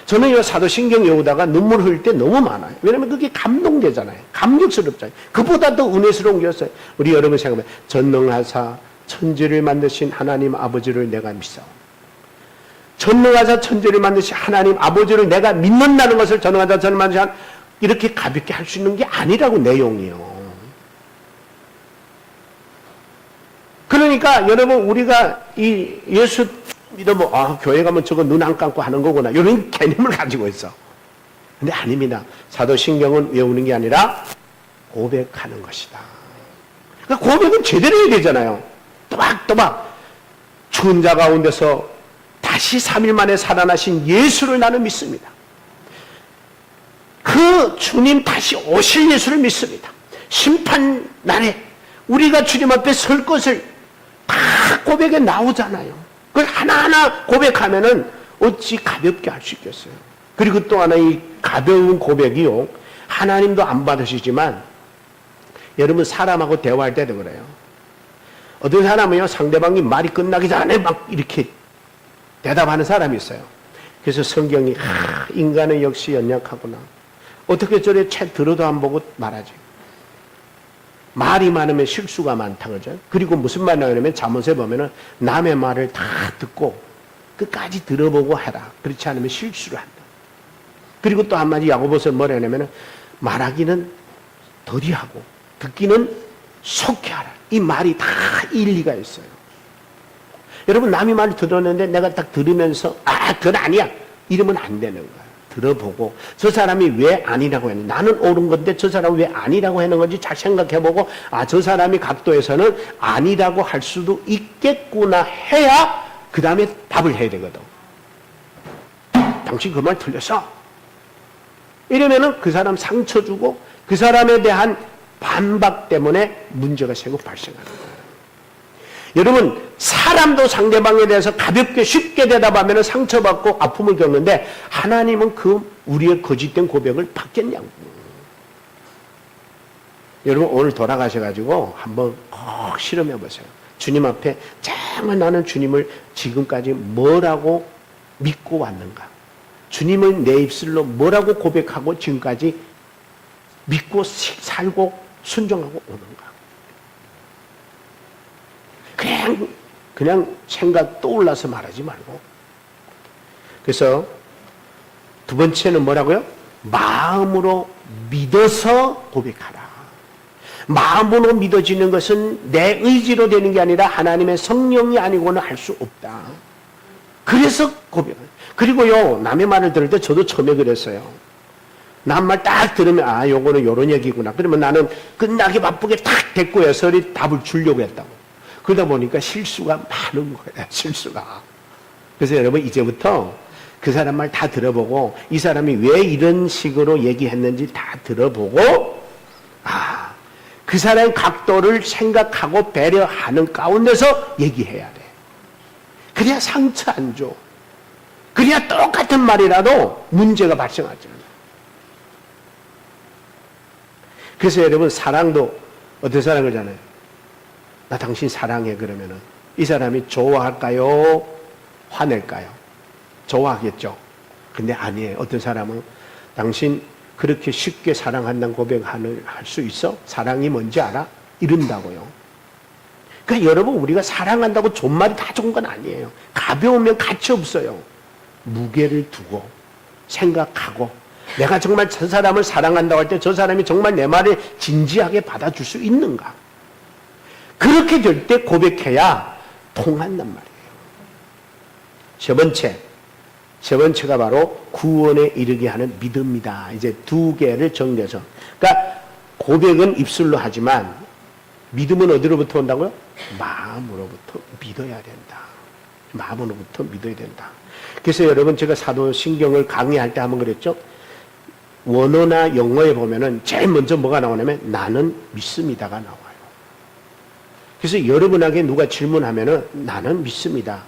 저는 이 사도신경 외우다가 눈물 흘릴 때 너무 많아요. 왜냐하면 그게 감동되잖아요. 감격스럽잖아요. 그보다 더 은혜스러운 게 있어요. 우리 여러분 생각하면 전능하사 천지를 만드신 하나님 아버지를 내가 믿어. 전능하사 천지를 만드신 하나님 아버지를 내가 믿는다는 것을 전능하사 천지를 만드신 이렇게 가볍게 할 수 있는 게 아니라고 내용이요. 그러니까 여러분 우리가 이 예수 믿으면 교회 가면 저거 눈 안 감고 하는 거구나 이런 개념을 가지고 있어. 근데 아닙니다. 사도신경은 외우는 게 아니라 고백하는 것이다. 그러니까 고백은 제대로 해야 되잖아요. 또박또박 죽은 자 가운데서 다시 3일 만에 살아나신 예수를 나는 믿습니다. 그 주님 다시 오실 예수를 믿습니다. 심판 날에 우리가 주님 앞에 설 것을 다 고백에 나오잖아요. 그걸 하나하나 고백하면은 어찌 가볍게 할 수 있겠어요. 그리고 또 하나 이 가벼운 고백이요, 하나님도 안 받으시지만 여러분 사람하고 대화할 때도 그래요. 어떤 사람은요 상대방이 말이 끝나기 전에 막 이렇게 대답하는 사람이 있어요. 그래서 성경이 인간은 역시 연약하구나. 어떻게 저래 책 들어도 안 보고 말하지. 말이 많으면 실수가 많다 그러죠. 그리고 무슨 말이 나오냐면 잠언에 보면은 남의 말을 다 듣고 끝까지 들어보고 해라. 그렇지 않으면 실수를 한다. 그리고 또 한마디 야고보서 뭐라 하냐면은 말하기는 더디하고 듣기는 속히 하라. 이 말이 다 일리가 있어요. 여러분 남이 말을 들었는데 내가 딱 들으면서 그건 아니야 이러면 안 되는 거야. 들어보고 저 사람이 왜 아니라고 했는지, 나는 옳은 건데 저 사람이 왜 아니라고 하는 건지 잘 생각해보고 저 사람이 각도에서는 아니라고 할 수도 있겠구나 해야 그 다음에 답을 해야 되거든. 당신 그 말 틀렸어 이러면은 그 사람 상처 주고 그 사람에 대한 반박 때문에 문제가 생기고 발생하는 거예요. 여러분, 사람도 상대방에 대해서 가볍게 쉽게 대답하면 상처받고 아픔을 겪는데 하나님은 그 우리의 거짓된 고백을 받겠냐고. 여러분, 오늘 돌아가셔가지고 한번 꼭 실험해 보세요. 주님 앞에 정말 나는 주님을 지금까지 뭐라고 믿고 왔는가? 주님은 내 입술로 뭐라고 고백하고 지금까지 믿고 살고 순종하고 오는가? 그냥 생각 떠올라서 말하지 말고. 그래서 두 번째는 뭐라고요? 마음으로 믿어서 고백하라. 마음으로 믿어지는 것은 내 의지로 되는 게 아니라 하나님의 성령이 아니고는 할 수 없다. 그래서 고백을. 그리고요, 남의 말을 들을 때 저도 처음에 그랬어요. 남 말 딱 들으면 아, 요거는 요런 얘기구나. 그러면 나는 끝나기 바쁘게 딱 됐고요. 서리 답을 주려고 했다고. 그러다 보니까 실수가 많은 거예요. 실수가. 그래서 여러분, 이제부터 그 사람 말 다 들어보고 이 사람이 왜 이런 식으로 얘기했는지 다 들어보고 그 사람의 각도를 생각하고 배려하는 가운데서 얘기해야 돼. 그래야 상처 안 줘. 그래야 똑같은 말이라도 문제가 발생하잖아요. 그래서 여러분, 사랑도 어떤 사람 그러잖아요. 나 당신 사랑해. 그러면은 이 사람이 좋아할까요? 화낼까요? 좋아하겠죠. 근데 아니에요. 어떤 사람은 당신 그렇게 쉽게 사랑한다는 고백을 할 수 있어? 사랑이 뭔지 알아? 이런다고요. 그러니까 여러분, 우리가 사랑한다고 좋은 말이 다 좋은 건 아니에요. 가벼우면 가치 없어요. 무게를 두고 생각하고 내가 정말 저 사람을 사랑한다고 할 때 저 사람이 정말 내 말을 진지하게 받아줄 수 있는가? 그렇게 될 때 고백해야 통한단 말이에요. 세 번째가 바로 구원에 이르게 하는 믿음이다. 이제 두 개를 정리해서. 그러니까 고백은 입술로 하지만 믿음은 어디로부터 온다고요? 마음으로부터 믿어야 된다. 마음으로부터 믿어야 된다. 그래서 여러분, 제가 사도신경을 강의할 때 한번 그랬죠? 원어나 영어에 보면은 제일 먼저 뭐가 나오냐면 나는 믿습니다가 나와요. 그래서 여러분에게 누가 질문하면은 나는 믿습니다.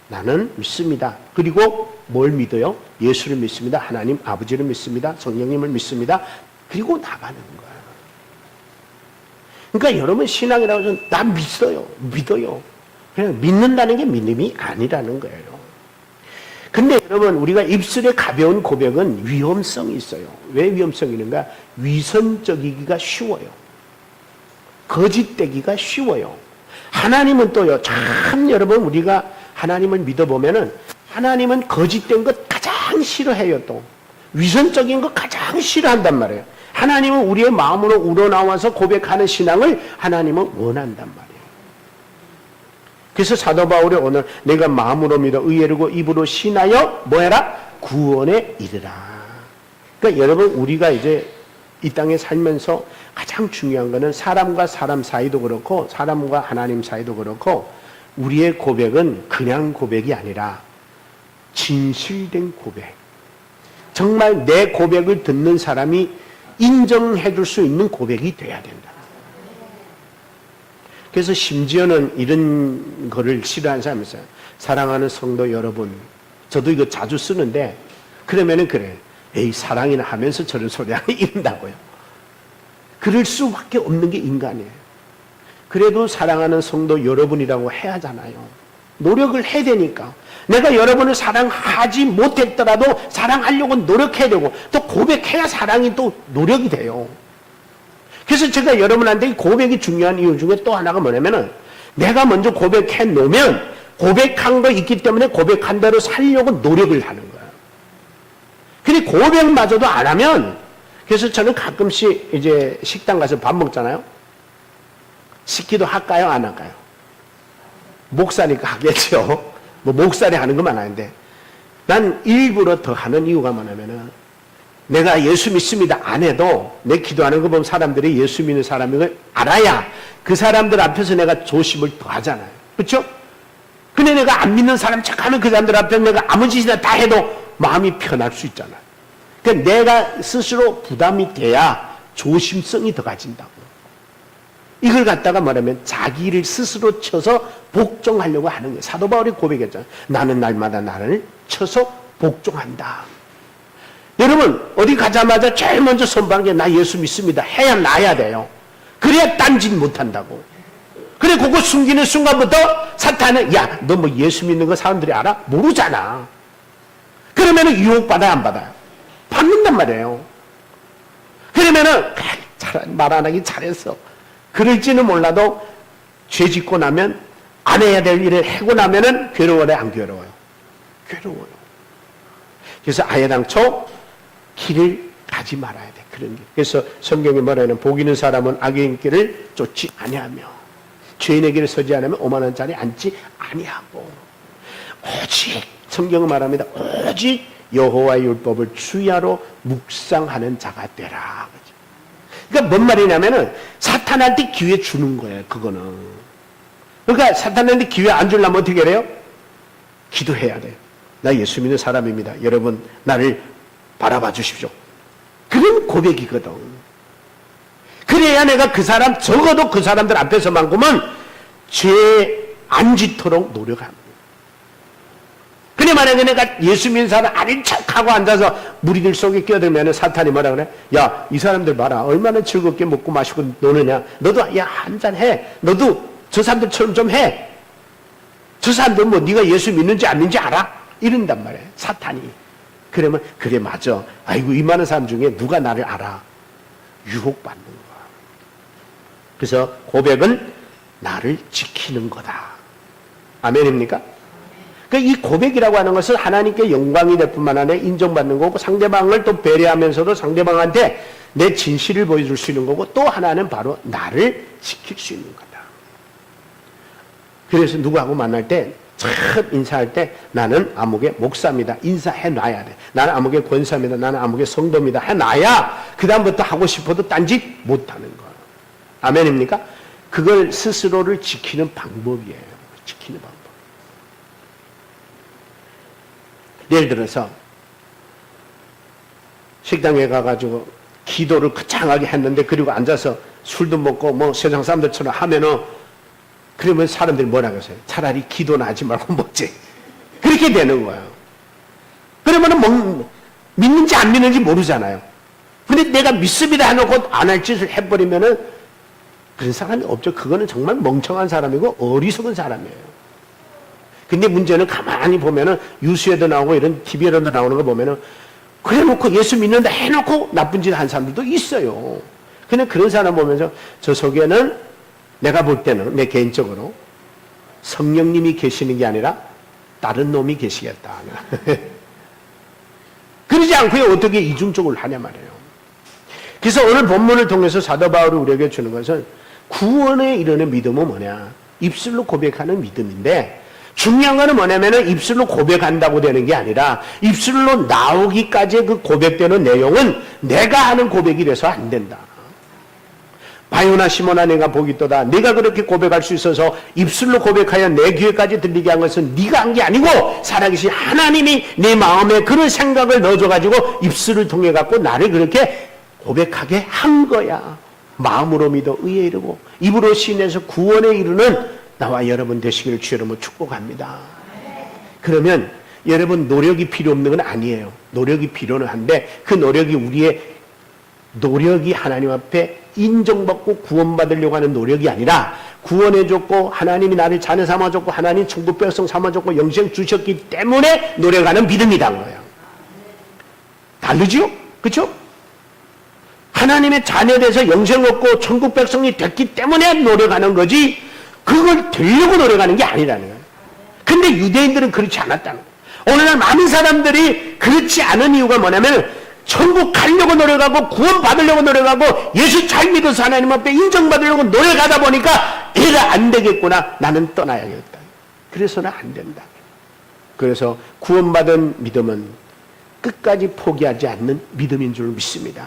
나는 믿습니다. 그리고 뭘 믿어요? 예수를 믿습니다. 하나님 아버지를 믿습니다. 성령님을 믿습니다. 그리고 나가는 거예요. 그러니까 여러분, 신앙이라고 해서 나 믿어요. 그냥 믿는다는 게 믿음이 아니라는 거예요. 근데 여러분, 우리가 입술에 가벼운 고백은 위험성이 있어요. 왜 위험성이 있는가? 위선적이기가 쉬워요. 거짓되기가 쉬워요. 하나님은 또요, 참 여러분, 우리가 하나님을 믿어보면은 하나님은 거짓된 것 가장 싫어해요. 또 위선적인 것 가장 싫어한단 말이에요. 하나님은 우리의 마음으로 우러나와서 고백하는 신앙을 하나님은 원한단 말이에요. 그래서 사도 바울이 오늘 내가 마음으로 믿어 의에르고 입으로 신하여 뭐해라? 구원에 이르라. 그러니까 여러분, 우리가 이제 이 땅에 살면서 가장 중요한 거는 사람과 사람 사이도 그렇고 사람과 하나님 사이도 그렇고 우리의 고백은 그냥 고백이 아니라 진실된 고백. 정말 내 고백을 듣는 사람이 인정해 줄 수 있는 고백이 돼야 된다. 그래서 심지어는 이런 거를 싫어하는 사람이 있어요. 사랑하는 성도 여러분, 저도 이거 자주 쓰는데 그러면은 그래. 에이, 사랑이나 하면서 저런 소리 하니 이런다고요. 그럴 수밖에 없는 게 인간이에요. 그래도 사랑하는 성도 여러분이라고 해야 하잖아요. 노력을 해야 되니까. 내가 여러분을 사랑하지 못했더라도 사랑하려고 노력해야 되고 또 고백해야 사랑이 또 노력이 돼요. 그래서 제가 여러분한테 고백이 중요한 이유 중에 또 하나가 뭐냐면은 내가 먼저 고백해 놓으면 고백한 거 있기 때문에 고백한 대로 살려고 노력을 하는 거예요. 근데 고백마저도 안 하면, 그래서 저는 가끔씩 이제 식당 가서 밥 먹잖아요. 시키도 할까요? 안 할까요? 목사니까 하겠죠. 뭐 목살이 하는 것만 아닌데 난 일부러 더 하는 이유가 뭐냐면은 내가 예수 믿습니다 안 해도 내 기도하는 거 보면 사람들이 예수 믿는 사람인 걸 알아야 그 사람들 앞에서 내가 조심을 더 하잖아요. 그렇죠? 근데 내가 안 믿는 사람 척하면 그 사람들 앞에서 내가 아무 짓이나 다 해도 마음이 편할 수 있잖아요. 그러니까 내가 스스로 부담이 돼야 조심성이 더 가진다고. 이걸 갖다가 말하면 자기를 스스로 쳐서 복종하려고 하는 거예요. 사도 바울이 고백했잖아요. 나는 날마다 나를 쳐서 복종한다. 여러분 어디 가자마자 제일 먼저 선포하는 게 나 예수 믿습니다 해야 나야 돼요. 그래야 딴짓 못한다고. 그래 그거 숨기는 순간부터 사탄은 야 너 뭐 예수 믿는 거 사람들이 알아? 모르잖아. 그러면은 유혹받아야 안 받아요? 받는단 말이에요. 그러면은 말 안 하기 잘했어. 그럴지는 몰라도 죄 짓고 나면 안 해야 될 일을 하고 나면은 괴로워요, 안 괴로워요? 괴로워요. 그래서 아예 당초 길을 가지 말아야 돼. 그런 길. 그래서 성경에 뭐라는 복 있는 사람은 악의 길을 쫓지 아니하며 죄인의 길을 서지 않으면 오만한 자리 앉지 아니하고 오직 성경은 말합니다. 오직 여호와의 율법을 주야로 묵상하는 자가 되라. 그러니까 뭔 말이냐면은 사탄한테 기회 주는 거예요. 그거는. 그러니까 사탄한테 기회 안 주려면 어떻게 해요? 기도해야 돼요. 나 예수 믿는 사람입니다. 여러분 나를 바라봐 주십시오. 그런 고백이거든. 그래야 내가 그 사람 적어도 그 사람들 앞에서만큼은 죄 안 짓도록 노력합니다. 근데 만약에 내가 예수 믿는 사람 아닌 척하고 앉아서 무리들 속에 끼어들면 사탄이 뭐라 그래? 야, 이 사람들 봐라. 얼마나 즐겁게 먹고 마시고 노느냐. 너도 야, 한잔 해. 너도 저 사람들처럼 좀 해. 저 사람들 뭐 네가 예수 믿는지 안 믿는지 알아? 이런단 말이에요. 사탄이. 그러면 그래 맞아. 아이고 이 많은 사람 중에 누가 나를 알아? 유혹받는 거야. 그래서 고백은 나를 지키는 거다. 아멘입니까? 이 고백이라고 하는 것은 하나님께 영광이 될 뿐만 아니라 인정받는 거고 상대방을 또 배려하면서도 상대방한테 내 진실을 보여줄 수 있는 거고 또 하나는 바로 나를 지킬 수 있는 거다. 그래서 누구하고 만날 때 처음 인사할 때 나는 아무개 목사입니다. 인사해놔야 돼. 나는 아무개 권사입니다. 나는 아무개 성도입니다. 해놔야 그 다음부터 하고 싶어도 딴짓 못하는 거야. 아멘입니까? 그걸 스스로를 지키는 방법이에요. 지키는 방법. 예를 들어서 식당에 가가지고 기도를 거창하게 했는데 그리고 앉아서 술도 먹고 뭐 세상 사람들처럼 하면은 그러면 사람들이 뭐라고 하세요? 차라리 기도는 하지 말고 먹지. 그렇게 되는 거예요. 그러면은 믿는지 안 믿는지 모르잖아요. 근데 내가 믿습니다 해놓고 안 할 짓을 해버리면은 그런 사람이 없죠. 그거는 정말 멍청한 사람이고 어리석은 사람이에요. 근데 문제는 가만히 보면은 뉴스에도 나오고 이런 TV에도 나오는 거 보면은 그래 놓고 예수 믿는다 해놓고 나쁜 짓 한 사람들도 있어요. 근데 그런 사람 보면서 저 속에는 내가 볼 때는 내 개인적으로 성령님이 계시는 게 아니라 다른 놈이 계시겠다. 그러지 않고요 어떻게 이중적으로 하냐 말이에요. 그래서 오늘 본문을 통해서 사도 바울이 우리에게 주는 것은 구원에 이르는 믿음은 뭐냐? 입술로 고백하는 믿음인데 중요한 거는 뭐냐면은 입술로 고백한다고 되는 게 아니라 입술로 나오기까지의 그 고백되는 내용은 내가 하는 고백이 돼서 안 된다. 바요나 시몬아 내가 복이 있도다. 네가 그렇게 고백할 수 있어서 입술로 고백하여 내 귀에까지 들리게 한 것은 네가 한 게 아니고 살아계신 하나님이 네 마음에 그런 생각을 넣어줘가지고 입술을 통해 갖고 나를 그렇게 고백하게 한 거야. 마음으로 믿어 의에 이르고 입으로 시인해서 구원에 이르는 나와 여러분 되시기를 주 여러분 축복합니다. 그러면 여러분 노력이 필요 없는 건 아니에요. 노력이 필요는 한데 그 노력이 우리의 노력이 하나님 앞에 인정받고 구원받으려고 하는 노력이 아니라 구원해줬고 하나님이 나를 자녀 삼아줬고 하나님 천국 백성 삼아줬고 영생 주셨기 때문에 노력하는 믿음이란 거예요. 다르죠? 그렇죠? 하나님의 자녀돼서 영생 얻고 천국 백성이 됐기 때문에 노력하는 거지 그걸 되려고 노력하는 게 아니라는 거예요. 근데 유대인들은 그렇지 않았다는 거예요. 오늘날 많은 사람들이 그렇지 않은 이유가 뭐냐면 천국 가려고 노력하고 구원 받으려고 노력하고 예수 잘 믿어서 하나님 앞에 인정받으려고 노력하다 보니까 얘가 안 되겠구나. 나는 떠나야겠다. 그래서는 안 된다. 그래서 구원받은 믿음은 끝까지 포기하지 않는 믿음인 줄 믿습니다.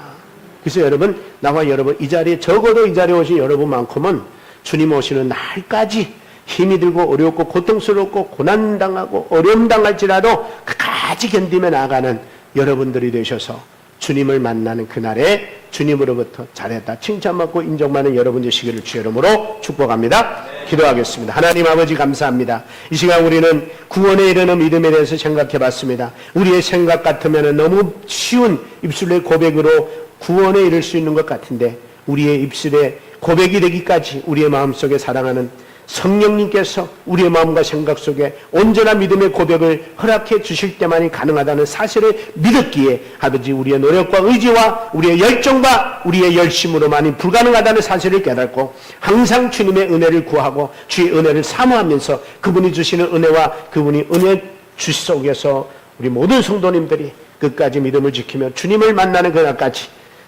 그래서 여러분 나와 여러분 이 자리에 적어도 이 자리에 오신 여러분만큼은 주님 오시는 날까지 힘이 들고 어렵고 고통스럽고 고난당하고 어려움 당할지라도 끝까지 견디며 나아가는 여러분들이 되셔서 주님을 만나는 그날에 주님으로부터 잘했다 칭찬받고 인정받는 여러분 되시기를 주의 이름으로 축복합니다. 기도하겠습니다. 하나님 아버지 감사합니다. 이 시간 우리는 구원에 이르는 믿음에 대해서 생각해 봤습니다. 우리의 생각 같으면 너무 쉬운 입술의 고백으로 구원에 이를 수 있는 것 같은데 우리의 입술에 고백이 되기까지 우리의 마음속에 사랑하는 성령님께서 우리의 마음과 생각 속에 온전한 믿음의 고백을 허락해 주실 때만이 가능하다는 사실을 믿었기에 아버지 우리의 노력과 의지와 우리의 열정과 우리의 열심으로만이 불가능하다는 사실을 깨닫고 항상 주님의 은혜를 구하고 주의 은혜를 사모하면서 그분이 주시는 은혜와 그분이 은혜 주 속에서 우리 모든 성도님들이 끝까지 믿음을 지키며 주님을 만나는 그날까지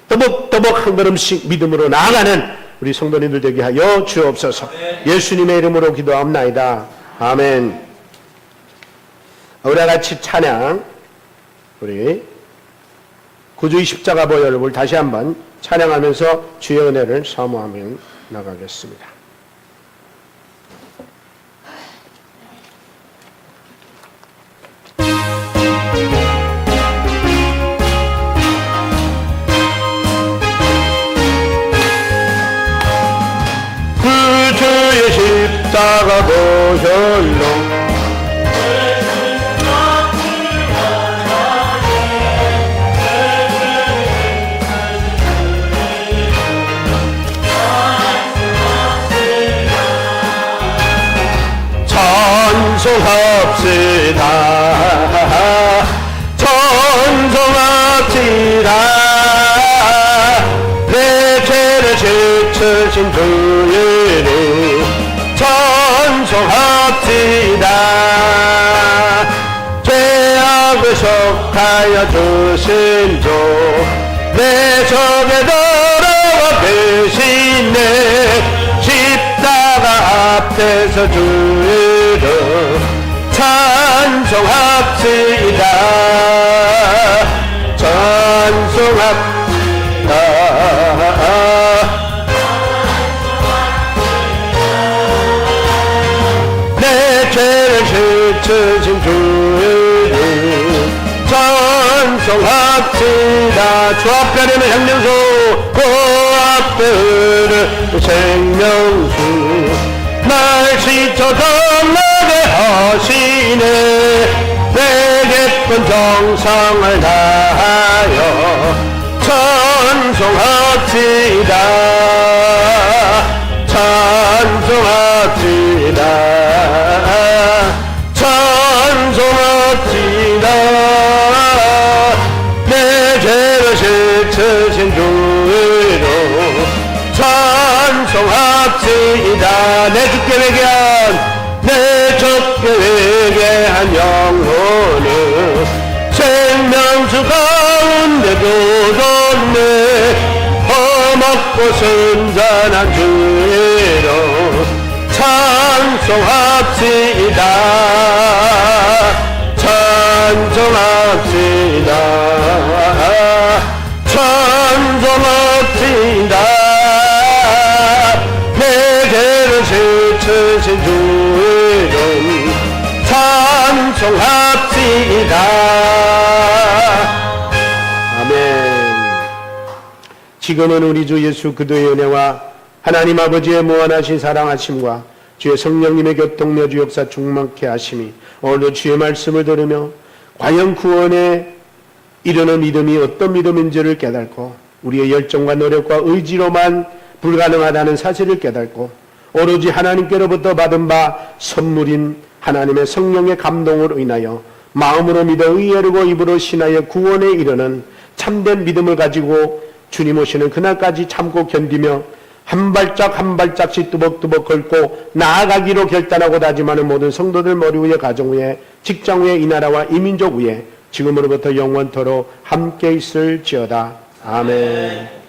더벅더벅 한 걸음씩 믿음으로 나아가는 우리 성도님들 되게 하여 주옵소서. 예수님의 이름으로 기도합나이다. 아멘. 우리와 같이 찬양, 우리 구주의 십자가 보혈을 다시 한번 찬양하면서 주의 은혜를 사모하며 나가겠습니다. 십자가 보혈로 찬송합시다. 찬송합시다. 내 죄를 씻으신 주의 찬송합시다. 죄악을 속하여 주신 주 내 속에 돌아와 계시네. 십자가 앞에서 주를 찬송합시다. 찬송합시다. 씻으신 주를 찬송합시다. 주 앞에 흐르는 생명수 그 앞에 흐르는 생명수 날 씻어 정하게 하시네. 내 깊은 정성을 다하여 찬송합시다. 찬송합시다. 찬송합시다. 내 죄를 씻으신 주로 찬송합시다. 내 주께 회개한 영혼은 생명수 가운데 두었네. 험없고 순전한 주로 찬송합시다. 찬송합시다. 찬송합시다. 내 죄를 씻으신 주를 찬송합시다. 아멘. 지금은 우리 주 예수 그리스도의 은혜와 하나님 아버지의 무한하신 사랑하심과 주의 성령님의 교통며 주 역사 충만케 하심이 오늘도 주의 말씀을 들으며 과연 구원에 이르는 믿음이 어떤 믿음인지를 깨닫고 우리의 열정과 노력과 의지로만 불가능하다는 사실을 깨닫고 오로지 하나님께로부터 받은 바 선물인 하나님의 성령의 감동으로 인하여 마음으로 믿어 의에르고 입으로 신하여 구원에 이르는 참된 믿음을 가지고 주님 오시는 그날까지 참고 견디며 한 발짝 한 발짝씩 뚜벅뚜벅 걷고 나아가기로 결단하고 다짐하는 모든 성도들 머리 위에 가정 위에 직장 위에 이 나라와 이 민족 위에 지금으로부터 영원토록 함께 있을지어다. 아멘.